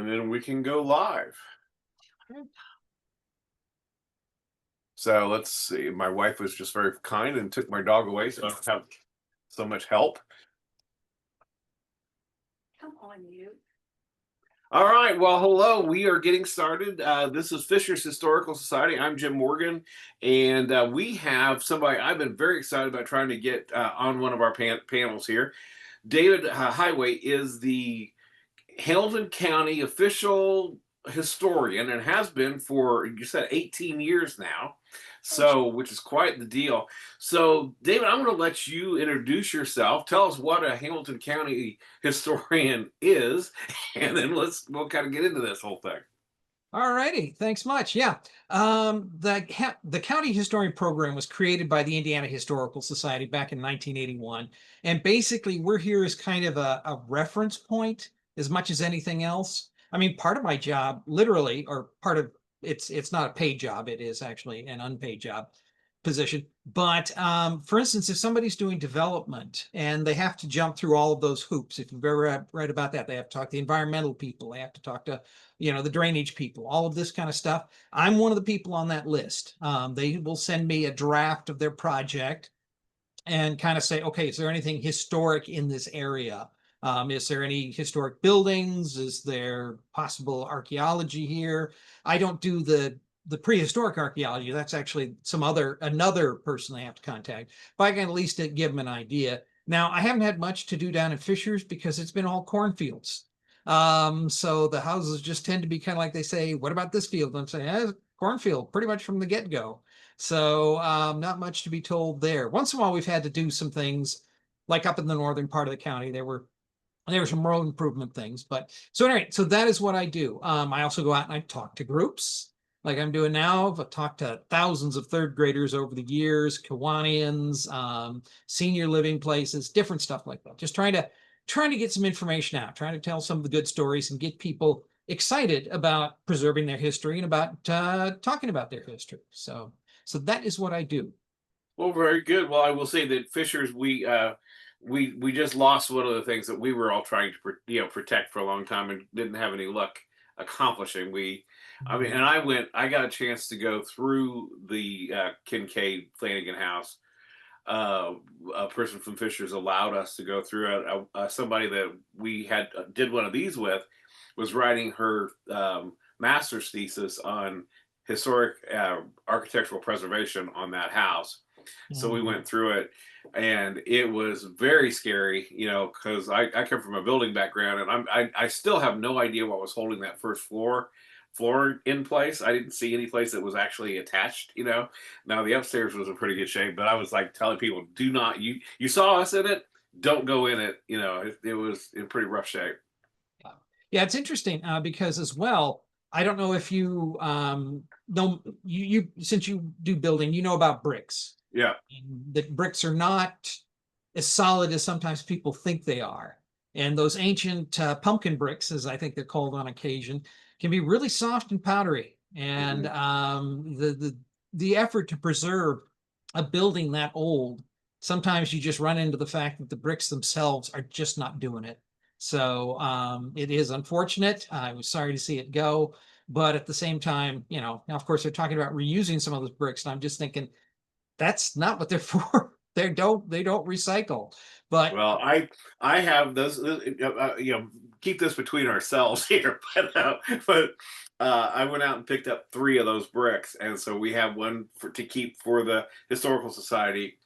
And then we can go live. So let's see. My wife was just very kind and took my dog away, so I don't have so much help. Come on, you. All right. Well, hello. We are getting started. This is Fisher's Historical Society. I'm Jim Morgan, and we have somebody I've been very excited about trying to get on one of our panels here. David Heighway is the Hamilton County official historian and has been for, you said, 18 years now. So, which is quite the deal. So, David, I'm going to let you introduce yourself. Tell us what a Hamilton County historian is, and then we'll kind of get into this whole thing. All righty, thanks much. Yeah, the County Historian Program was created by the Indiana Historical Society back in 1981, and basically we're here as kind of a reference point as much as anything else. I mean, part of my job, literally, or part of it's not a paid job; it is actually an unpaid job position. But for instance, if somebody's doing development and they have to jump through all of those hoops, if you've ever read about that, they have to talk to the environmental people, they have to talk to, the drainage people, all of this kind of stuff. I'm one of the people on that list. They will send me a draft of their project and kind of say, okay, is there anything historic in this area? Is there any historic buildings? Is there possible archaeology here? I don't do the prehistoric archaeology. That's actually another person I have to contact, but I can at least give them an idea. Now, I haven't had much to do down in Fishers because it's been all cornfields. So the houses just tend to be kind of like they say, what about this field? I'm saying, cornfield, pretty much from the get-go. So not much to be told there. Once in a while, we've had to do some things like up in the northern part of the county. There were some road improvement things. But so anyway, so that is what I do. I also go out and I talk to groups like I'm doing now. I've talked to thousands of third graders over the years, Kiwanians, senior living places, different stuff like that. Just trying to get some information out, trying to tell some of the good stories and get people excited about preserving their history and about talking about their history. So that is what I do. Well, very good. Well, I will say that Fishers, we just lost one of the things that we were all trying to protect for a long time and didn't have any luck accomplishing. And I got a chance to go through the Kincaid Flanagan house. A person from Fishers allowed us to go through it. Somebody that we did one of these with was writing her master's thesis on historic architectural preservation on that house. So we went through it, and it was very scary, because I come from a building background, and I still have no idea what was holding that first floor in place. I didn't see any place that was actually attached. Now the upstairs was in pretty good shape, but I was like telling people, do not, you saw us in it, don't go in it. It was in pretty rough shape. Yeah, it's interesting because as well, I don't know if you know, you since you do building, you know about bricks. Yeah. That bricks are not as solid as sometimes people think they are. And those ancient pumpkin bricks, as I think they're called on occasion, can be really soft and powdery. And the effort to preserve a building that old, sometimes you just run into the fact that the bricks themselves are just not doing it. So it is unfortunate. I was sorry to see it go. But at the same time, now, of course, they're talking about reusing some of those bricks. And I'm just thinking, that's not what they're for. They don't recycle. But well, I have those. Keep this between ourselves here. But I went out and picked up 3 of those bricks, and so we have one to keep for the historical society,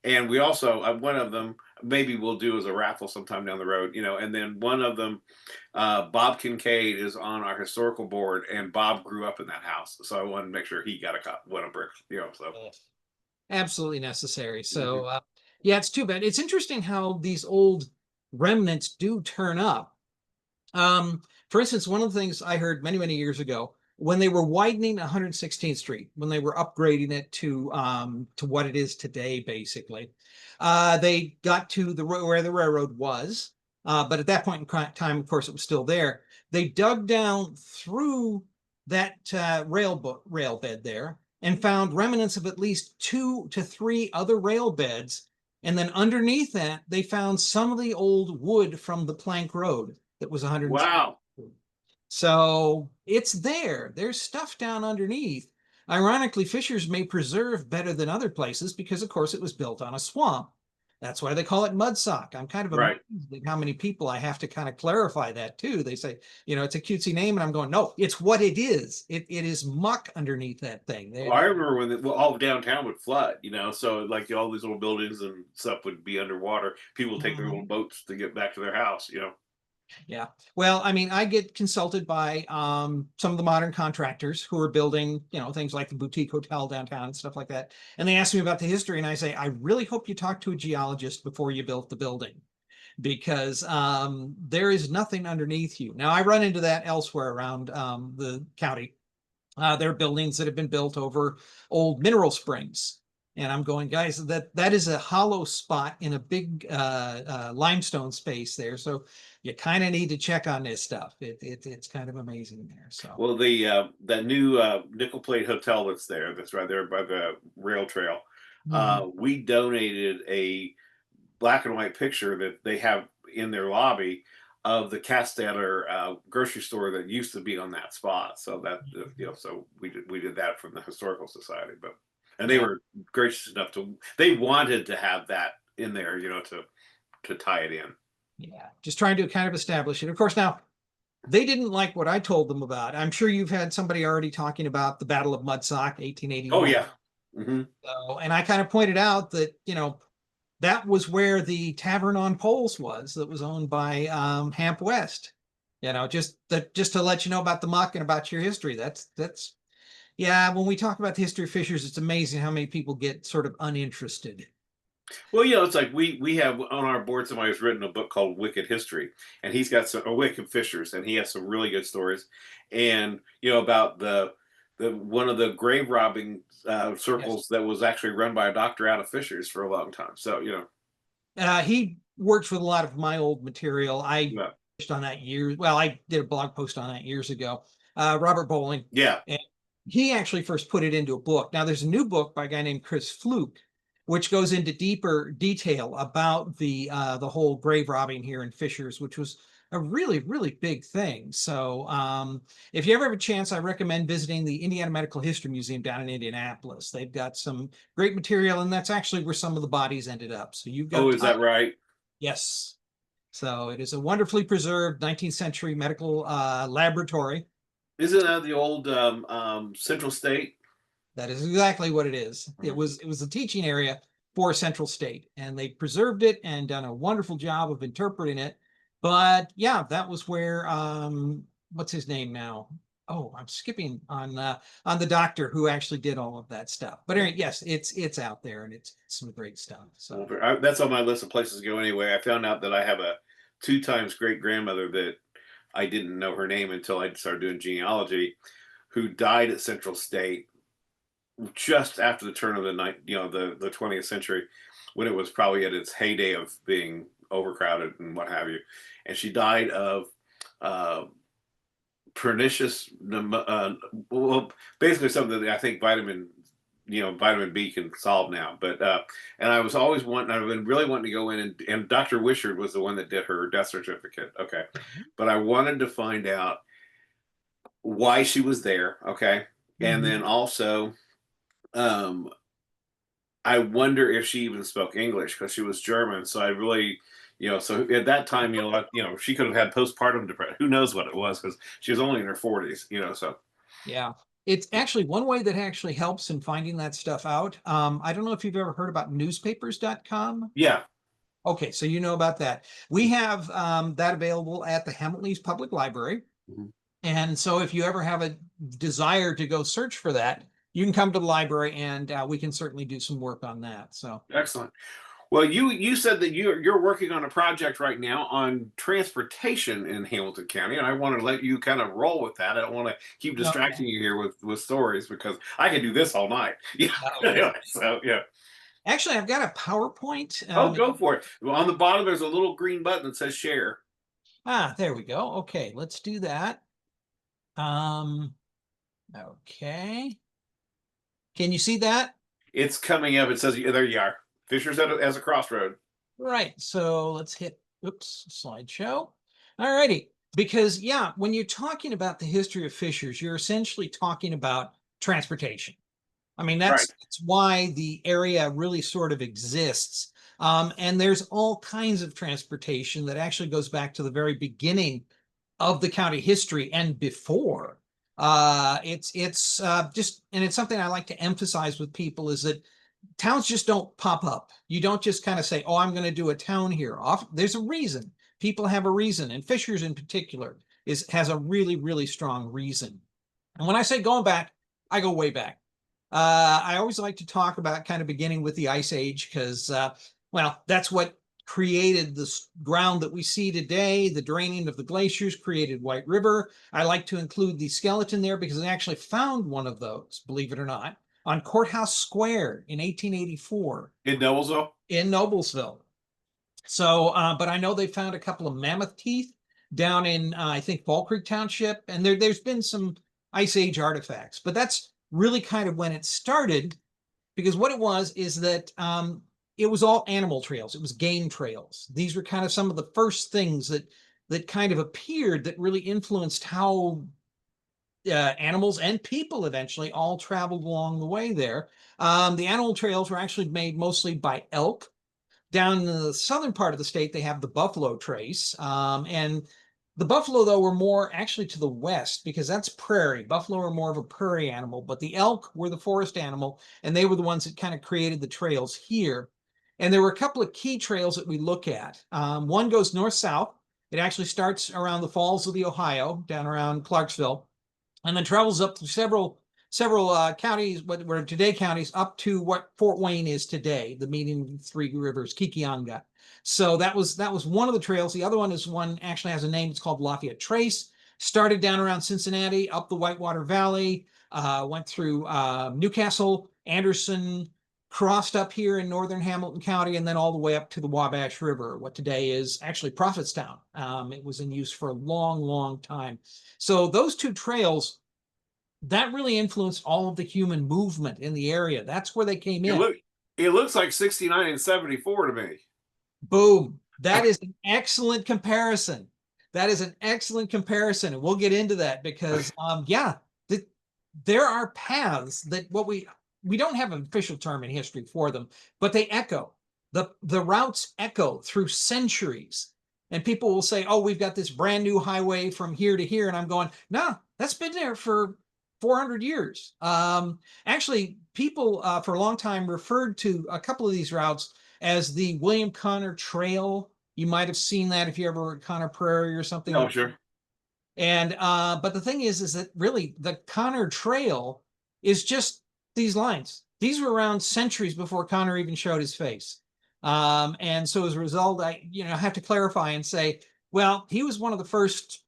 and we also one of them maybe we'll do as a raffle sometime down the road. And then one of them, Bob Kincaid is on our historical board, and Bob grew up in that house, so I wanted to make sure he got one of bricks. So. Absolutely necessary. So yeah, it's too bad. It's interesting how these old remnants do turn up. For instance, one of the things I heard many years ago, when they were widening 116th Street, when they were upgrading it to what it is today, basically, they got to where the railroad was, but at that point in time, of course, it was still there. They dug down through that rail bed there and found remnants of at least 2 to 3 other rail beds. And then underneath that, they found some of the old wood from the plank road that was 100. Wow. So it's there. There's stuff down underneath. Ironically, Fishers may preserve better than other places because, of course, it was built on a swamp. That's why they call it mudsock. I'm kind of Right. amazed at how many people I have to kind of clarify that too. They say, it's a cutesy name, and I'm going, no, it's what it is. It is muck underneath that thing. Well, I remember when all of downtown would flood, so like all these little buildings and stuff would be underwater. People would take their little Mhm. boats to get back to their house. Yeah. Well, I mean, I get consulted by some of the modern contractors who are building, things like the boutique hotel downtown and stuff like that. And they ask me about the history, and I say, I really hope you talk to a geologist before you built the building because there is nothing underneath you. Now, I run into that elsewhere around the county. There are buildings that have been built over old mineral springs. And I'm going, guys, that is a hollow spot in a big limestone space there. So you kind of need to check on this stuff. It's kind of amazing there. So Well, the that new nickel plate hotel that's right there by the rail trail. mhm. We donated a black and white picture that they have in their lobby of the Casteller grocery store that used to be on that spot. So so we did that from the historical society, and they Yeah, were gracious enough to. They wanted to have that in there, to tie it in. yeah. Just trying to kind of establish it. Of course, now they didn't like what I told them about. I'm sure you've had somebody already talking about the Battle of Mudsock, Oh 1881. yeah. Hmm. So, and I kind of pointed out that, that was where the Tavern on Poles was, that was owned by Hamp West. Just to let you know about the muck and about your history. That's yeah. When we talk about the history of Fishers, it's amazing how many people get sort of uninterested. Well, it's like we have on our board somebody who's written a book called Wicked History, and he's got some Wicked Fishers, and he has some really good stories, and about the one of the grave robbing Yes, circles that was actually run by a doctor out of Fishers for a long time. So he works with a lot of my old material. I yeah, pushed on that years. Well, I did a blog post on that years ago. Robert Bowling, yeah. and he actually first put it into a book. Now there's a new book by a guy named Chris Fluke, which goes into deeper detail about the whole grave robbing here in Fishers, which was a really really big thing. So if you ever have a chance, I recommend visiting the Indiana Medical History Museum down in Indianapolis. They've got some great material, and that's actually where some of the bodies ended up. So you've Oh, got is time. that right? Yes. So it is a wonderfully preserved 19th century medical laboratory. Isn't that the old Central State? That is exactly what it is. It Mhm. was it was a teaching area for Central State, and they preserved it and done a wonderful job of interpreting it. But yeah, that was where what's his name now? Oh, I'm skipping on the doctor who actually did all of that stuff. But anyway, yes, it's out there and it's some great stuff. Well, So that's on my list of places to go anyway. I found out that I have a two times great grandmother that I didn't know her name until I started doing genealogy, who died at Central State just after the turn of the night, the 20th century, when it was probably at its heyday of being overcrowded and what have you. And she died of uh, pernicious, well, basically something that I think vitamin B can solve now. But and I was always wanting, I've been really wanting to go in and Dr. Wishard was the one that did her death certificate. Okay, but I wanted to find out why she was there. Okay, and then mhm. also um, I wonder if she even spoke English because she was German. So I really, so at that time, she could have had postpartum depression. Who knows what it was because she was only in her 40s. So Yeah. It's actually one way that actually helps in finding that stuff out. I don't know if you've ever heard about newspapers.com. yeah. Okay, so you know about that. We have that available at the Hamilton Public Library. Mhm. And so if you ever have a desire to go search for that, you can come to the library and we can certainly do some work on that. So, Excellent. Well, you said that you're working on a project right now on transportation in Hamilton County, and I want to let you kind of roll with that. I don't want to keep okay. distracting you here with stories because I could do this all night. Yeah. Okay. So yeah. Actually, I've got a PowerPoint. Oh, go for it. Well, on the bottom, there's a little green button that says share. There we go. Okay, let's do that. Um, okay. Can you see that? It's coming up. It says there you are. Fisher's as a crossroad. Right. So let's hit, oops, slideshow. All righty. Because, yeah, when you're talking about the history of fishers, you're essentially talking about transportation. I mean, Right. that's why the area really sort of exists. And there's all kinds of transportation that actually goes back to the very beginning of the county history and before. It's just, and it's something I like to emphasize with people is that towns just don't pop up. You don't just kind of say, "Oh, I'm going to do a town here." There's a reason. People have a reason, and Fishers in particular is has a really, really strong reason. And when I say going back, I go way back. I always like to talk about kind of beginning with the Ice Age because, well, that's what created the ground that we see today. The draining of the glaciers created White River. I like to include the skeleton there because I actually found one of those, believe it or not, on Courthouse Square in 1884 In Noblesville? in Noblesville. So, but I know they found a couple of mammoth teeth down in, I think, Fall Creek Township, and there's been some Ice Age artifacts, but that's really kind of when it started, because what it was is that it was all animal trails. It was game trails. These were kind of some of the first things that kind of appeared that really influenced how animals and people eventually all traveled along the way there. The animal trails were actually made mostly by elk. Down in the southern part of the state, they have the buffalo trace. And the buffalo, though, were more actually to the west because that's prairie. Buffalo are more of a prairie animal, but the elk were the forest animal, and they were the ones that kind of created the trails here. And there were a couple of key trails that we look at. One goes north-south. It actually starts around the Falls of the Ohio, down around Clarksville, and then travels up through several counties, what were today counties, up to what Fort Wayne is today, the meeting of the three rivers, Kikianga. So that was one of the trails. The other one is one actually has a name. It's called Lafayette Trace. Started down around Cincinnati, up the Whitewater Valley, went through Newcastle, Anderson, crossed up here in northern Hamilton County, and then all the way up to the Wabash River, what today is actually Prophetstown. It was in use for a long, long time. So those two trails that really influenced all of the human movement in the area. That's where they came It in. look it looks like 69 and 74 to me. Boom. That is an excellent comparison. That is an excellent comparison. And we'll get into that because, yeah, there are paths that we don't have an official term in history for them, but they echo. The routes echo through centuries. And people will say, "Oh, we've got this brand new highway from here to here." And I'm going, "No, that's been there for 400 years." Actually, people for a long time referred to a couple of these routes as the William Connor Trail. You might have seen that if you ever were at Connor Prairie or something. No, sure. And but the thing is that really the Connor Trail is just these lines. These were around centuries before Connor even showed his face. And so as a result, I have to clarify and say, well, he was one of the first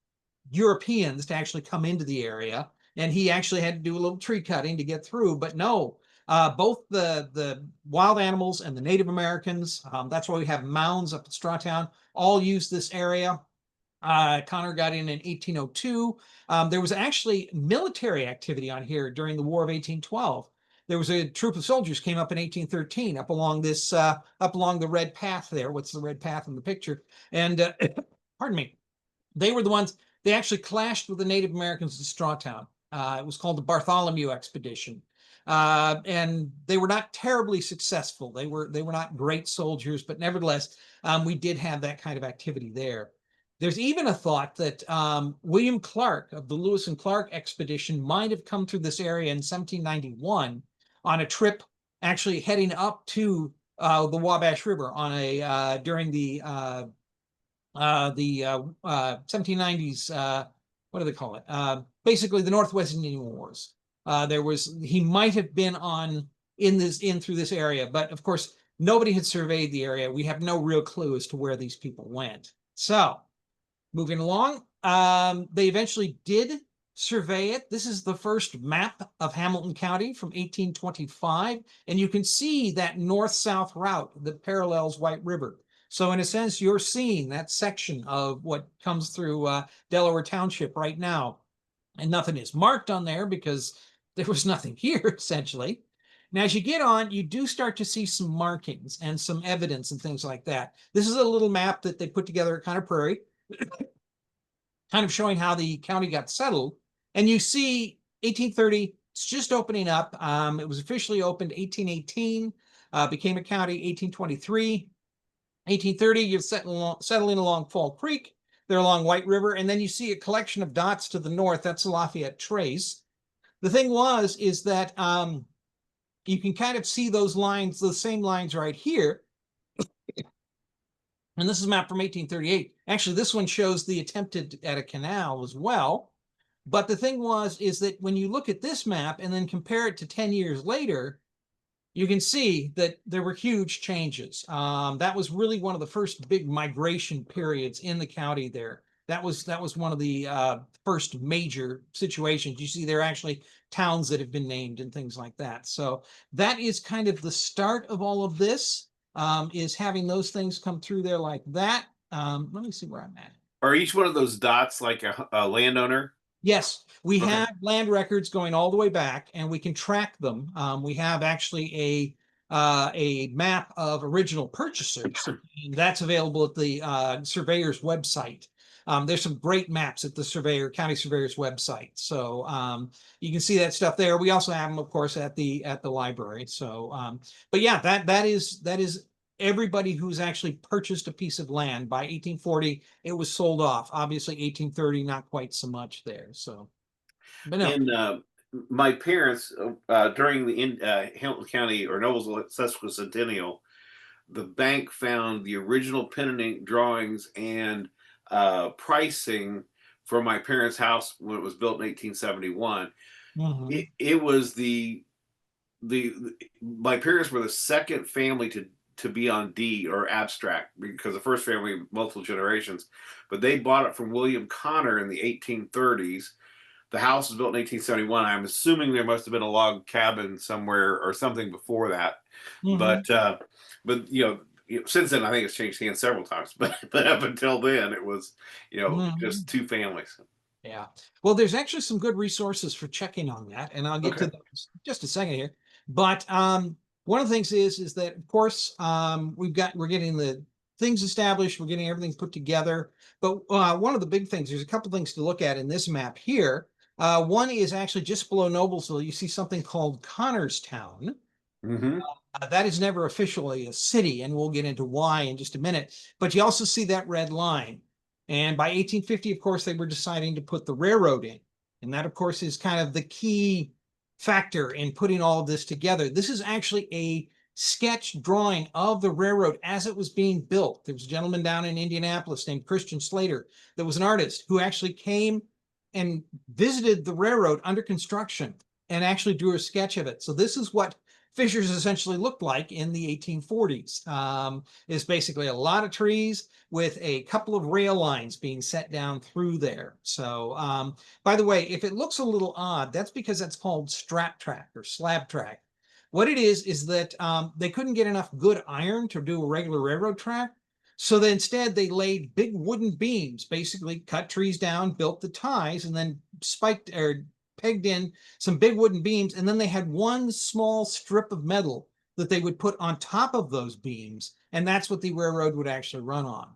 Europeans to actually come into the area, and he actually had to do a little tree cutting to get through. But no, both the wild animals and the Native Americans, that's why we have mounds up at Strawtown, all use this area. Connor got in 1802. There was actually military activity on here during the War of 1812. There was a troop of soldiers came up in 1813 up along this up along the red path there. What's the red path in the picture? And pardon me, they were the ones. They actually clashed with the Native Americans in Strawtown. It was called the Bartholomew Expedition, and they were not terribly successful. They were not great soldiers, but nevertheless, we did have that kind of activity there. There's even a thought that William Clark of the Lewis and Clark expedition might have come through this area in 1791 on a trip actually heading up to the Wabash River on a during the 1790s. What do they call it? Basically, the Northwest Indian Wars. He might have been in through this area, but of course nobody had surveyed the area. We have no real clue as to where these people went. So moving along, they eventually did survey it. This is the first map of Hamilton County from 1825, and you can see that north-south route that parallels White River. So in a sense, you're seeing that section of what comes through Delaware Township right now. And nothing is marked on there because there was nothing here, essentially. Now, as you get on, you do start to see some markings and some evidence and things like that. This is a little map that they put together at Connor Prairie. kind of showing how the county got settled. And you see 1830, it's just opening up. It was officially opened 1818, became a county 1823. 1830, you're settling along Fall Creek. They're along White River. And then you see a collection of dots to the north. That's Lafayette Trace. The thing is that you can kind of see those lines, the same lines right here. And this is a map from 1838. Actually, this one shows the attempted at a canal as well. But the thing is that when you look at this map and then compare it to 10 years later, you can see that there were huge changes. That was really one of the first big migration periods in the county there. That was one of the first major situations. You see there are actually towns that have been named and things like that. So that is kind of the start of all of this, is having those things come through there like that. Let me see where I'm at. Are each one of those dots like a landowner? Yes, we Okay. have land records going all the way back, and we can track them. We have actually a map of original purchasers, and that's available at the surveyor's website. There's some great maps at the county surveyor's website, so you can see that stuff there. We also have them, of course, at the library. So, but yeah, that is everybody who's actually purchased a piece of land. By 1840, it was sold off. Obviously, 1830, not quite so much there. So, but no. In my parents, during the Hamilton County or Nobles Sesquicentennial, the bank found the original pen and ink drawings and pricing for my parents' house when it was built in 1871. Mhm. It was the my parents were the second family to be on deed or abstract, because the first family multiple generations, but they bought it from William Connor in the 1830s. The house was built in 1871. I'm assuming there must have been a log cabin somewhere or something before that, Mhm. but since then I think it's changed hands several times. But up until then, it was Mhm. just two families. Yeah. Well, there's actually some good resources for checking on that, and I'll get to Okay. those in just a second here. But one of the things is that of course we're getting the things established, we're getting everything put together. But one of the big things, there's a couple things to look at in this map here. One is actually just below Noblesville. You see something called Connorstown. Hmm. That is never officially a city, and we'll get into why in just a minute. But you also see that red line. And by 1850, of course, they were deciding to put the railroad in. And that, of course, is kind of the key factor in putting all of this together. This is actually a sketch drawing of the railroad as it was being built. There was a gentleman down in Indianapolis named Christian Slater that was an artist who actually came and visited the railroad under construction and actually drew a sketch of it. So this is what Fishers essentially looked like in the 1840s. Is basically a lot of trees with a couple of rail lines being set down through there. So, by the way, if it looks a little odd, that's because that's called strap track or slab track. What it is that they couldn't get enough good iron to do a regular railroad track. So then instead they laid big wooden beams, basically cut trees down, built the ties, and then spiked or pegged in some big wooden beams, and then they had one small strip of metal that they would put on top of those beams, and that's what the railroad would actually run on.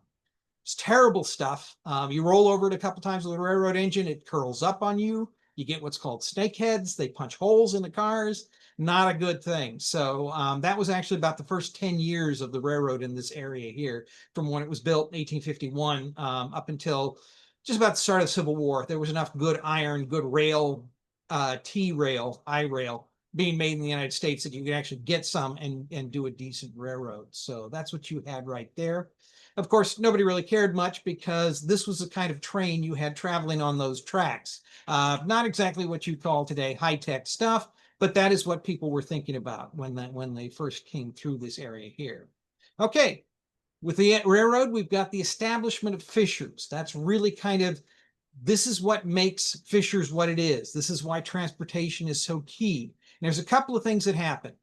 It's terrible stuff. You roll over it a couple times with a railroad engine, it curls up on you. You get what's called snakeheads. They punch holes in the cars. Not a good thing. So that was actually about the first 10 years of the railroad in this area here, from when it was built in 1851 up until just about the start of the Civil War. There was enough good iron, good rail, T-rail, I-rail being made in the United States that you could actually get some and do a decent railroad. So that's what you had right there. Of course, nobody really cared much because this was the kind of train you had traveling on those tracks. Not exactly what you call today high-tech stuff, but that is what people were thinking about when they first came through this area here. Okay, with the railroad, we've got the establishment of Fishers. That's really kind of, this is what makes Fishers what it is. This is why transportation is so key. And there's a couple of things that happen.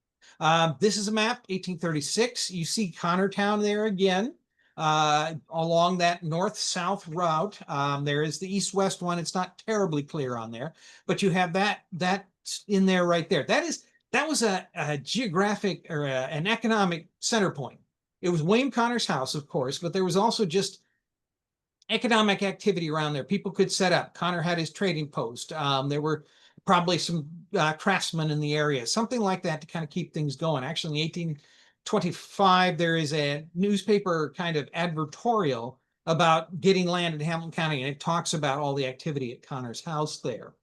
This is a map, 1836. You see Connortown there again. Along that north-south route. There is the east-west one. It's not terribly clear on there, but you have that in there right there. That was a geographic or an economic center point. It was William Connor's house, of course, but there was also just economic activity around there. People could set up. Connor had his trading post. There were probably some craftsmen in the area, something like that to kind of keep things going. Actually, in 1825, there is a newspaper kind of advertorial about getting land in Hamilton County, and it talks about all the activity at Connor's house there.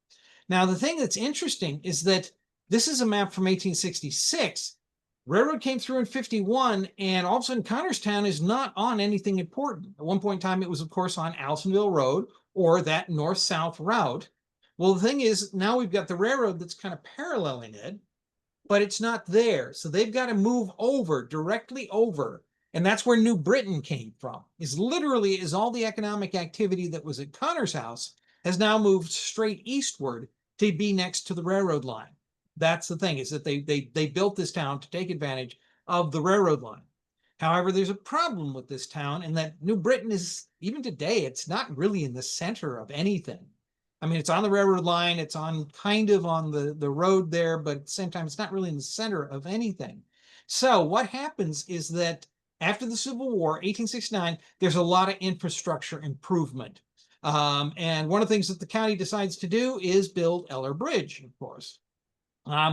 Now, the thing that's interesting is that this is a map from 1866. Railroad came through in 51, and all of a sudden Connorstown is not on anything important. At one point in time, it was, of course, on Allisonville Road or that north-south route. Well, the thing is, now we've got the railroad that's kind of paralleling it, but it's not there. So they've got to move over, directly over. And that's where New Britain came from, is literally is all the economic activity that was at Connor's house has now moved straight eastward to be next to the railroad line. That's the thing, is that they built this town to take advantage of the railroad line. However, there's a problem with this town in that New Britain is, even today, it's not really in the center of anything. I mean, it's on the railroad line, it's on kind of on the road there, but at the same time, it's not really in the center of anything. So what happens is that after the Civil War, 1869, there's a lot of infrastructure improvement. And one of the things that the county decides to do is build Eller Bridge, of course,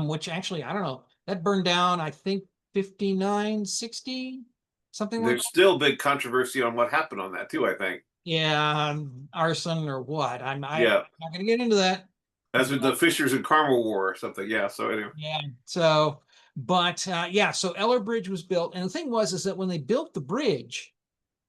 which actually, I don't know, that burned down, I think, 59, 60, something like There's that. still big controversy on what happened on that too, I think. Yeah, arson or what. I'm Yeah. not going to get into that. As with the Fishers and Carmel War or something. Yeah. So anyway. Yeah. So, but yeah, so Eller Bridge was built. And the thing was, is that when they built the bridge,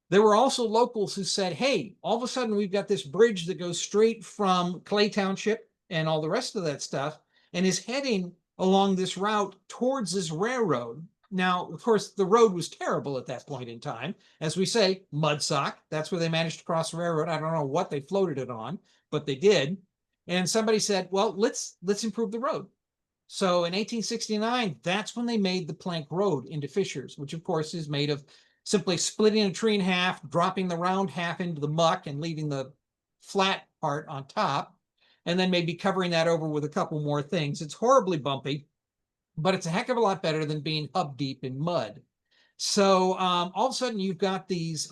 there were also locals who said, hey, all of a sudden we've got this bridge that goes straight from Clay Township and all the rest of that stuff and is heading along this route towards this railroad. Now, of course, the road was terrible at that point in time. As we say, mudsock. That's where they managed to cross the railroad. I don't know what they floated it on, but they did. And somebody said, well, let's improve the road. So in 1869, that's when they made the plank road into Fishers, which of course is made of simply splitting a tree in half, dropping the round half into the muck and leaving the flat part on top, and then maybe covering that over with a couple more things. It's horribly bumpy, but it's a heck of a lot better than being hub deep in mud. So all of a sudden you've got this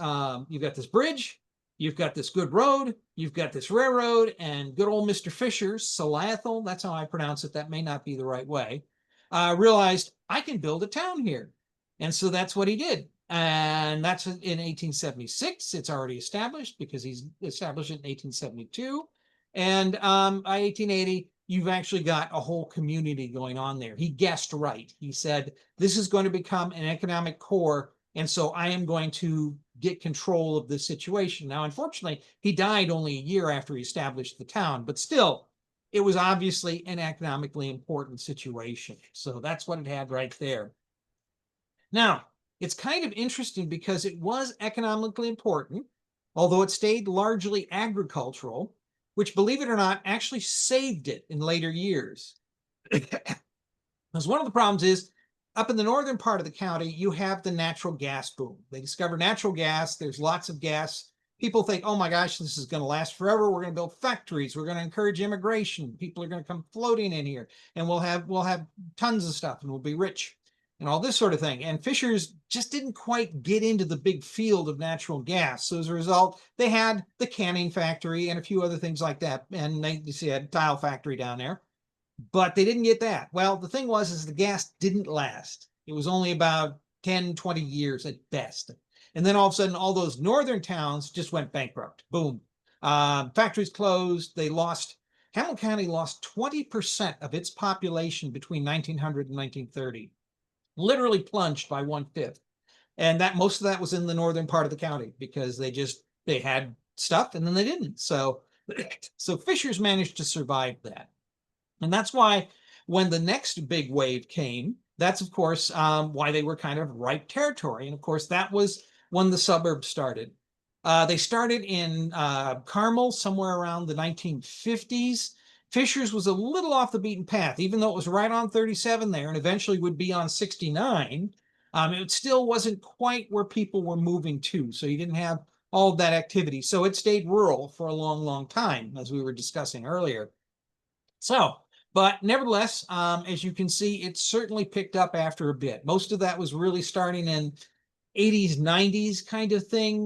bridge, you've got this good road, you've got this railroad, and good old Mr. Fisher's, Salathil, that's how I pronounce it, that may not be the right way, realized I can build a town here. And so that's what he did. And that's in 1876. It's already established because he's established it in 1872. And by 1880, you've actually got a whole community going on there. He guessed right. He said, this is going to become an economic core, and so I am going to get control of this situation. Now, unfortunately, he died only a year after he established the town, but still, it was obviously an economically important situation. So that's what it had right there. Now, it's kind of interesting because it was economically important, although it stayed largely agricultural, which, believe it or not, actually saved it in later years. Because one of the problems is, up in the northern part of the county, you have the natural gas boom. They discover natural gas. There's lots of gas. People think, oh my gosh, this is going to last forever. We're going to build factories. We're going to encourage immigration. People are going to come floating in here, and we'll have tons of stuff, and we'll be rich, and all this sort of thing. And Fishers just didn't quite get into the big field of natural gas. So as a result, they had the canning factory and a few other things like that. And they had a tile factory down there, but they didn't get that. Well, the thing was, is the gas didn't last. It was only about 10, 20 years at best. And then all of a sudden, all those northern towns just went bankrupt. Boom. Factories closed. Hamilton County lost 20% of its population between 1900 and 1930. Literally plunged by 1/5. And that most of that was in the northern part of the county because they had stuff and then they didn't. So Fishers managed to survive that. And that's why when the next big wave came, that's of course why they were kind of ripe territory. And of course, that was when the suburbs started. They started in Carmel somewhere around the 1950s. Fishers was a little off the beaten path, even though it was right on 37 there and eventually would be on 69. It still wasn't quite where people were moving to. So you didn't have all of that activity. So it stayed rural for a long, long time, as we were discussing earlier. So, but nevertheless, as you can see, it certainly picked up after a bit. Most of that was really starting in 80s, 90s kind of thing.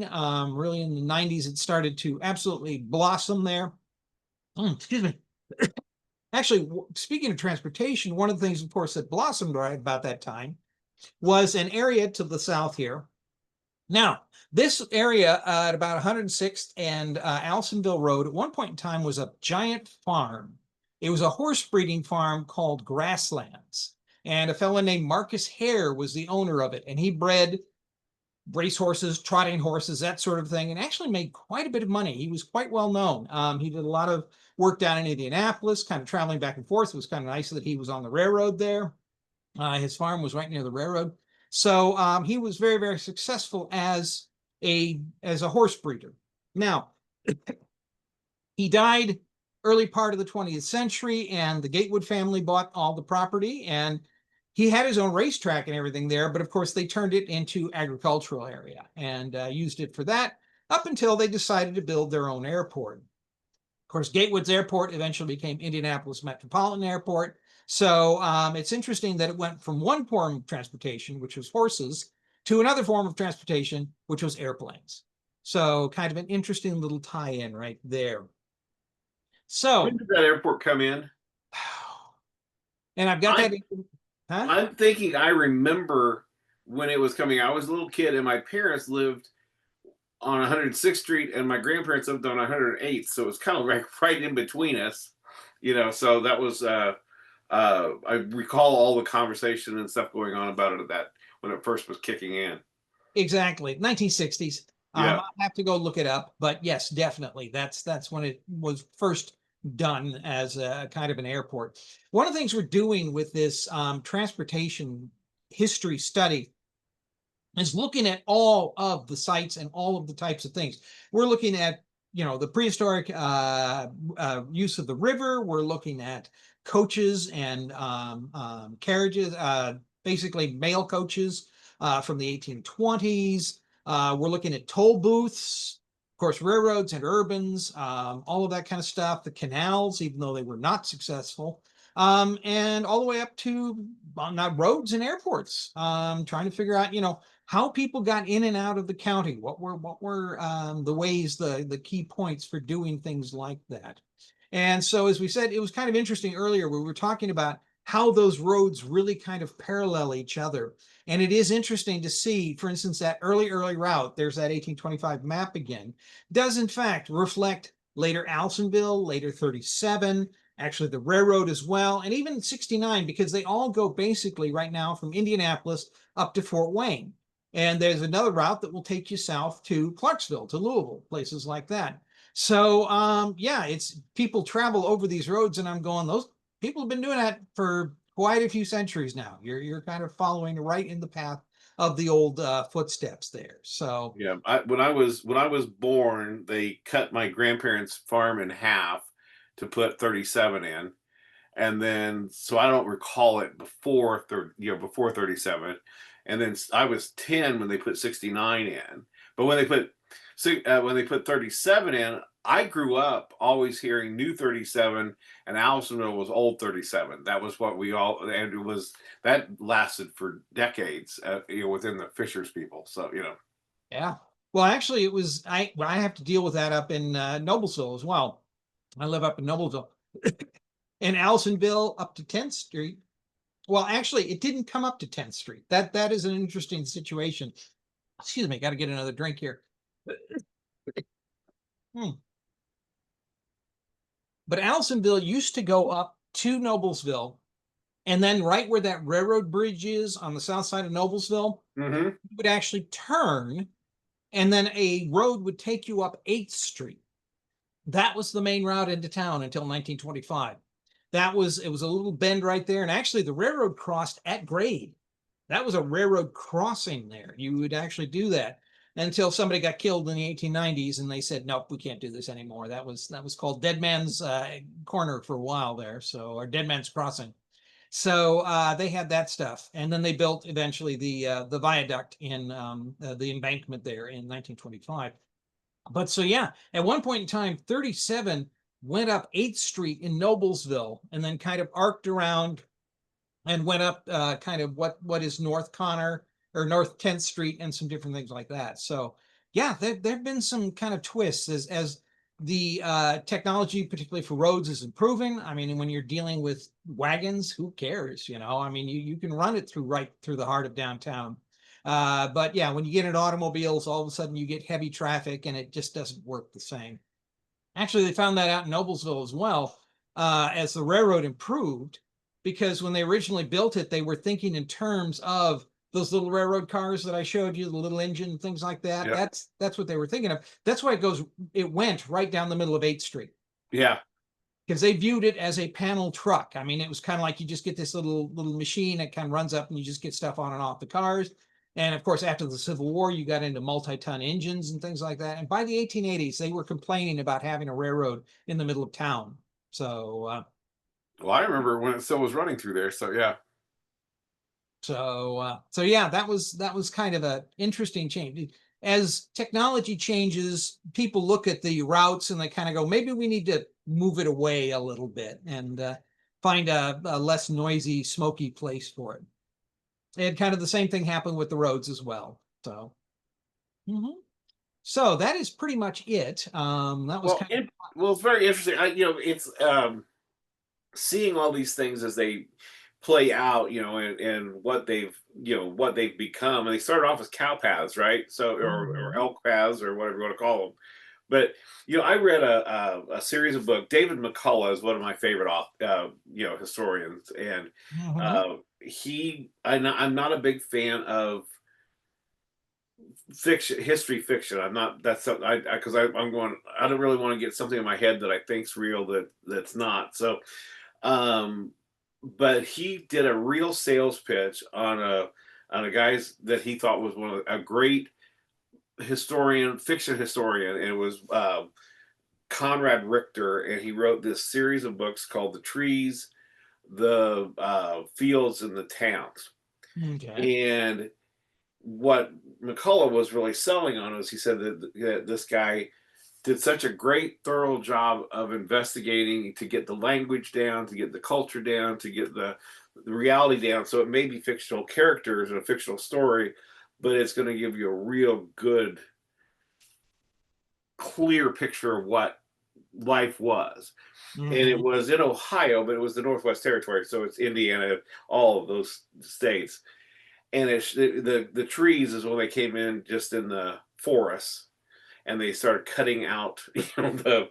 Really in the 90s, it started to absolutely blossom there. Excuse me. Actually, speaking of transportation, one of the things, of course, that blossomed right about that time was an area to the south here. Now, this area at about 106th and Allisonville Road at one point in time was a giant farm. It was a horse breeding farm called Grasslands. And a fellow named Marcus Hare was the owner of it. And he bred racehorses, trotting horses, that sort of thing, and actually made quite a bit of money. He was quite well known. He did a lot of work down in Indianapolis, kind of traveling back and forth. It was kind of nice that he was on the railroad there. His farm was right near the railroad. So he was very, very successful as a horse breeder. Now, he died early part of the 20th century, and the Gatewood family bought all the property, and he had his own racetrack and everything there, but of course they turned it into agricultural area and used it for that up until they decided to build their own airport. Of course, Gatewood's airport eventually became Indianapolis Metropolitan Airport. So it's interesting that it went from one form of transportation, which was horses, to another form of transportation, which was airplanes. So kind of an interesting little tie-in right there. When So, did that airport come in? and I've got I that. Huh? I'm thinking I remember when it was coming. I was a little kid, and my parents lived on 106th Street, and my grandparents lived on 108th, so it was kind of like right in between us, So that was I recall all the conversation and stuff going on about it at that when it first was kicking in. Exactly, 1960s. Yeah. I'll have to go look it up, but yes, definitely. That's when it was first done as a kind of an airport. One of the things we're doing with this transportation history study is looking at all of the sites and all of the types of things. We're looking at, the prehistoric use of the river. We're looking at coaches and carriages, basically mail coaches from the 1820s. We're looking at toll booths, of course, railroads and urbans, all of that kind of stuff. The canals, even though they were not successful, and all the way up to not roads and airports. Trying to figure out, how people got in and out of the county. What were the ways, the key points for doing things like that. And so, as we said, it was kind of interesting earlier. We were talking about how those roads really kind of parallel each other. And it is interesting to see, for instance, that early route, there's that 1825 map again, does in fact reflect later Allisonville, later 37, actually the railroad as well, and even 69, because they all go basically right now from Indianapolis up to Fort Wayne. And there's another route that will take you south to Clarksville, to Louisville, places like that. So yeah, it's people travel over these roads, and I'm going, those people have been doing that for quite a few centuries now. You're kind of following right in the path of the old footsteps there. So Yeah, when I was born, they cut my grandparents' farm in half to put 37 in, and then so I don't recall it before 37, and then I was 10 when they put 69 in. But when they put 37 in, I grew up always hearing new 37, and Allisonville was old 37. That was what we all, and it was that lasted for decades, within the Fishers people. So yeah. Well, actually, it was I have to deal with that up in Noblesville as well. I live up in Noblesville. In Allisonville up to 10th Street. Well, actually, it didn't come up to 10th Street. That is an interesting situation. Excuse me, got to get another drink here. Hmm. But Allisonville used to go up to Noblesville, and then right where that railroad bridge is on the south side of Noblesville, hmm you would actually turn, and then a road would take you up 8th Street. That was the main route into town until 1925. It was a little bend right there, and actually the railroad crossed at grade. That was a railroad crossing there. You would actually do that until somebody got killed in the 1890s, and they said, nope, we can't do this anymore. That was called Dead Man's Corner for a while there, or Dead Man's Crossing. So they had that stuff, and then they built eventually the viaduct in the embankment there in 1925. But so yeah, at one point in time, 37 went up 8th Street in Noblesville, and then kind of arced around and went up kind of what is North Connor, or North 10th Street and some different things like that. So yeah, there've been some kind of twists as the technology, particularly for roads, is improving. I mean, when you're dealing with wagons, who cares? You know, I mean, you can run it through right through the heart of downtown. But yeah, when you get into automobiles, all of a sudden you get heavy traffic and it just doesn't work the same. Actually, they found that out in Noblesville as well, as the railroad improved, because when they originally built it, they were thinking in terms of those little railroad cars that I showed you, the little engine and things like that. Yeah. That's what they were thinking of. That's why it went right down the middle of 8th Street, Yeah. because they viewed it as a panel truck. I mean, it was kind of like you just get this little machine that kind of runs up and you just get stuff on and off the cars. And of course, after the Civil War, you got into multi-ton engines and things like that. And by the 1880s, they were complaining about having a railroad in the middle of town. Well, I remember when it still was running through there. So yeah. So yeah, that was kind of a interesting change. As technology changes, people look at the routes and they kind of go, maybe we need to move it away a little bit and find a less noisy, smoky place for it. And kind of the same thing happened with the roads as well. Mhm. So that is pretty much it. That was Well, kind of it's very interesting. It's seeing all these things as they play out, and what they've become. And they started off as cow paths, right? So, or Mhm. elk paths, or whatever you want to call them. But I read a series of books. David McCullough is one of my favorite, historians, and Mhm. I'm not a big fan of fiction, history fiction. I'm not. That's something because I'm going. I don't really want to get something in my head that I think's real that's not. So, um, but he did a real sales pitch on a guy's that he thought was one of a great fiction historian, and it was Conrad Richter, and he wrote this series of books called The Trees, the Fields, and the Towns. Okay. And what McCullough was really selling on was he said that this guy did such a great, thorough job of investigating to get the language down, to get the culture down, to get the reality down. So it may be fictional characters and a fictional story, but it's going to give you a real good, clear picture of what life was. And it Mhm. was in Ohio, but it was the Northwest Territory, so it's Indiana, all of those states. And the trees is when they came in just in the forests, and they started cutting out, the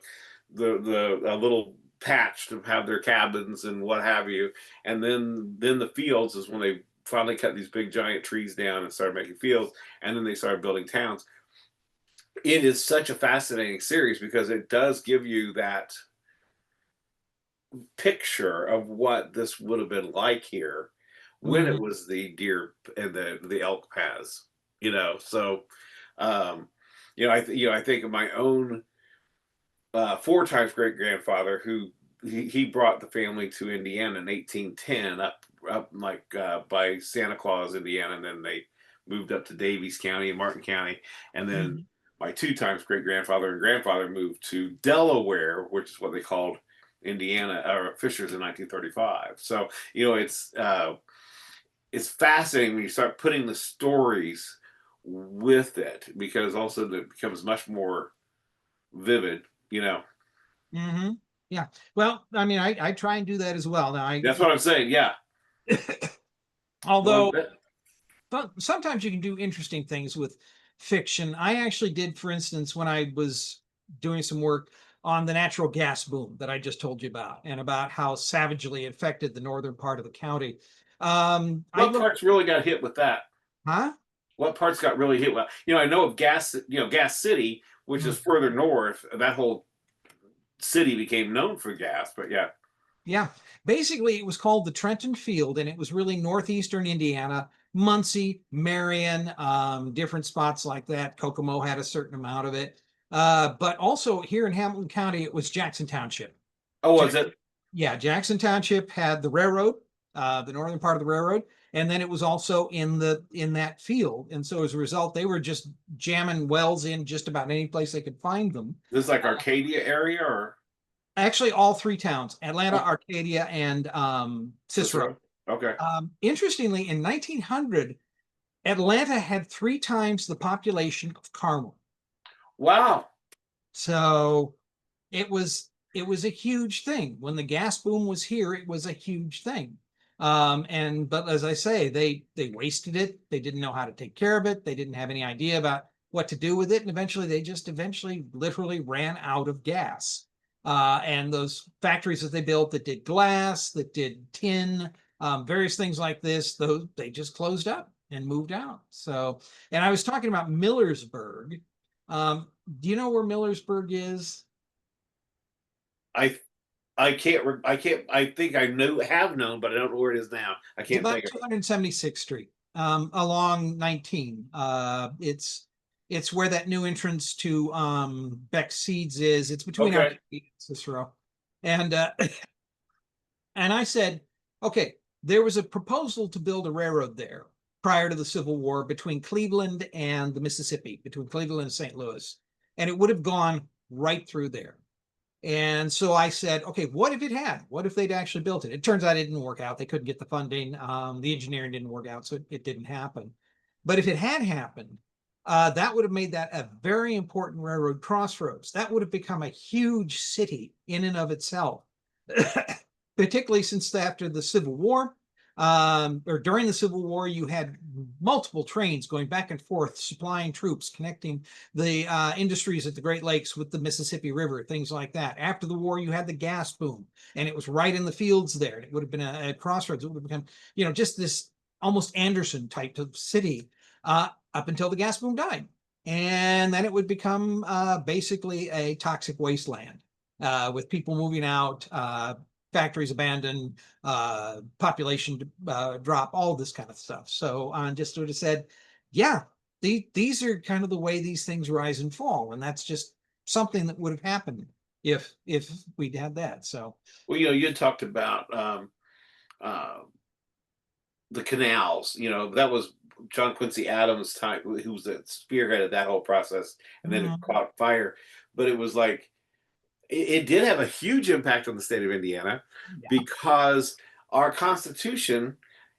a little patch to have their cabins and what have you. And then the fields is when they finally cut these big giant trees down and started making fields, and then they started building towns. It is such a fascinating series because it does give you that picture of what this would have been like here when it Mhm. was the deer and the elk paths. So um I think of my own four times great grandfather who he brought the family to Indiana in 1810 up like by Santa Claus, Indiana, and then they moved up to Daviess County and Martin County, and then Mhm. my two times great grandfather and grandfather moved to Delaware, which is what they called Indiana or Fishers in 1935. So it's fascinating when you start putting the stories with it, because also it becomes much more vivid. Mhm. Yeah. Well, I mean, I try and do that as well. Now, That's what I'm saying. Yeah. Well, although sometimes you can do interesting things with fiction. I actually did, for instance, when I was doing some work on the natural gas boom that I just told you about, and about how savagely it affected the northern part of the county. I what looked, parts really got hit with that? huh? What parts got really hit? Well, I know of Gas City, which is Mm. further north. That whole city became known for gas. But yeah. Yeah, basically it was called the Trenton Field, and it was really northeastern Indiana, Muncie, Marion, different spots like that. Kokomo had a certain amount of it, but also here in Hamilton County, it was Jackson Township. Oh, was Jackson, it? yeah, Jackson Township had the railroad, the northern part of the railroad, and then it was also in that field, and so as a result, they were just jamming wells in just about any place they could find them. This is like Arcadia area or Actually, all three towns: Atlanta, oh, Arcadia, and Cicero. Cicero? Okay. Interestingly, in 1900, Atlanta had 3 times the population of Carmel. Wow. So it was a huge thing. When the gas boom was here, it was a huge thing. And but as I say, they wasted it. They didn't know how to take care of it. They didn't have any idea about what to do with it. And eventually they just eventually literally ran out of gas. And those factories that they built that did glass, that did tin, various things like this, those they just closed up and moved out. So, and I was talking about Millersburg. Do you know where Millersburg is? I I think I knew have known, but I don't know where it is now. I It's can't about think of it. 276th Street, along 19. It's where that new entrance to Beck Seeds is. It's between Okay. Arcade and Cicero. And and I said, okay, there was a proposal to build a railroad there prior to the Civil War between Cleveland and the Mississippi, between Cleveland and St. Louis. And it would have gone right through there. And so I said, okay, what if it had? What if they'd actually built it? It turns out it didn't work out. They couldn't get the funding. The engineering didn't work out, so it didn't happen. But if it had happened, that would have made that a very important railroad crossroads. That would have become a huge city in and of itself, particularly since after the Civil War, or during the Civil War, you had multiple trains going back and forth, supplying troops, connecting the industries at the Great Lakes with the Mississippi River, things like that. After the war, you had the gas boom, and it was right in the fields there. It would have been a crossroads. It would have become, just this almost Anderson type of city up until the gas boom died. And then it would become basically a toxic wasteland with people moving out, factories abandoned, population drop, all this kind of stuff. So just sort of said, yeah, these are kind of the way these things rise and fall, and that's just something that would have happened if we'd had that. So Well, you had talked about uh, the canals. That was John Quincy Adams' time, who was the spearheaded that whole process, and then it mm, caught fire. But it was like it did have a huge impact on the state of Indiana yeah. because our Constitution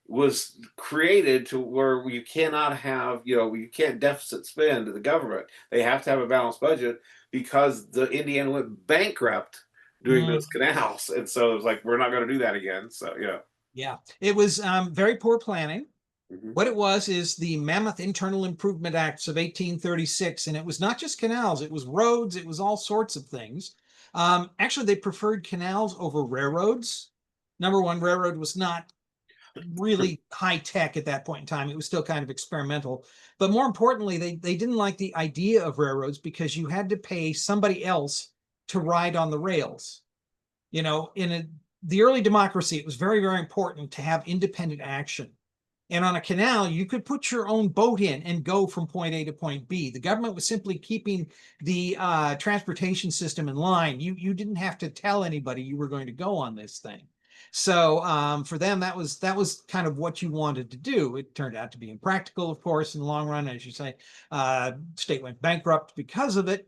was created to where you cannot have, you can't deficit spend the government. They have to have a balanced budget because the Indiana went bankrupt doing Mm, those canals. And so it was like, we're not going to do that again. So, yeah. yeah, it was very poor planning. Hmm. What it was is the Mammoth Internal Improvement Acts of 1836, and it was not just canals, it was roads, it was all sorts of things. Actually, they preferred canals over railroads. Number one, railroad was not really high tech at that point in time. It was still kind of experimental. But more importantly, they didn't like the idea of railroads because you had to pay somebody else to ride on the rails. The early democracy, it was very, very important to have independent action. And on a canal, you could put your own boat in and go from point A to point B. The government was simply keeping the transportation system in line. You didn't have to tell anybody you were going to go on this thing. So for them, that was kind of what you wanted to do. It turned out to be impractical, of course, in the long run. As you say, state went bankrupt because of it,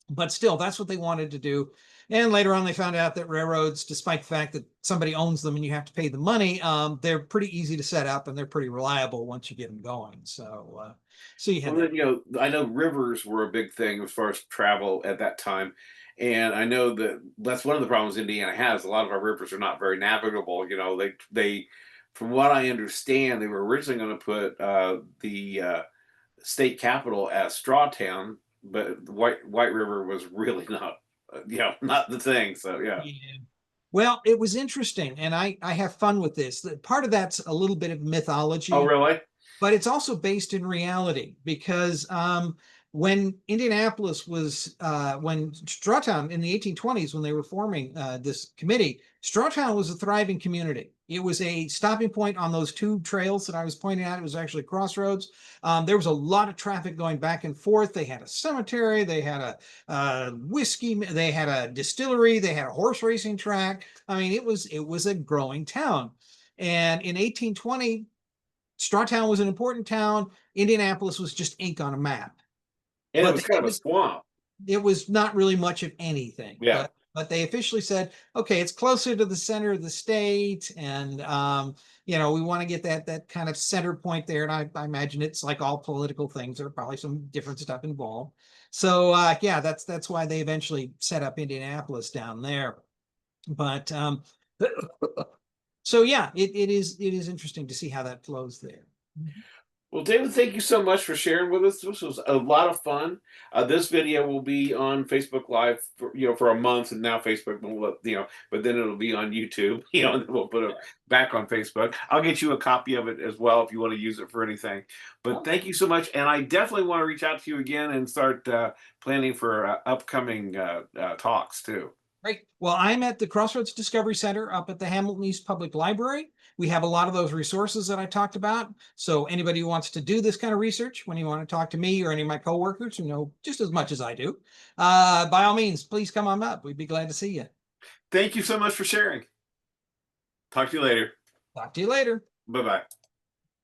but still, that's what they wanted to do. And later on, they found out that railroads, despite the fact that somebody owns them and you have to pay the money, they're pretty easy to set up and they're pretty reliable once you get them going. So you had Well, that. then, I know rivers were a big thing as far as travel at that time. And I know that that's one of the problems Indiana has. A lot of our rivers are not very navigable. From what I understand, they were originally going to put the state capital as Strawtown, but the White River was really not, not the thing. So yeah. Yeah. Well, it was interesting, and I have fun with this. Part of that's a little bit of Oh, mythology, really? but it's also based in reality because when Indianapolis when Strawtown in the 1820s, when they were forming this committee, Strawtown was a thriving community. It was a stopping point on those two trails that I was pointing out. It was actually crossroads. There was a lot of traffic going back and forth. They had a cemetery, they had a whiskey, they had a distillery, they had a horse racing track. I mean, it was a growing town. And in 1820, Strawtown was an important town. Indianapolis was just ink on a map. And it But was kind of a swamp. it was not really much of anything. Yeah. But but they officially said, okay, it's closer to the center of the state, and we want to get that kind of center point there. And I imagine it's like all political things. There are probably some different stuff involved. So yeah, that's why they eventually set up Indianapolis down there. But so yeah, it is interesting to see how that flows there. Well, David, thank you so much for sharing with us. This was a lot of fun. This video will be on Facebook Live for a month, and now Facebook will but then it'll be on YouTube, and then we'll put it back on Facebook. I'll get you a copy of it as well if you want to use it for anything. But thank you so much, and I definitely want to reach out to you again and start planning for upcoming talks too. Right. Well, I'm at the Crossroads Discovery Center up at the Hamilton East Public Library. We have a lot of those resources that I talked about. So anybody who wants to do this kind of research, when you want to talk to me or any of my coworkers who know just as much as I do, by all means, please come on up. We'd be glad to see you. Thank you so much for sharing. Talk to you later. Talk to you later. Bye bye.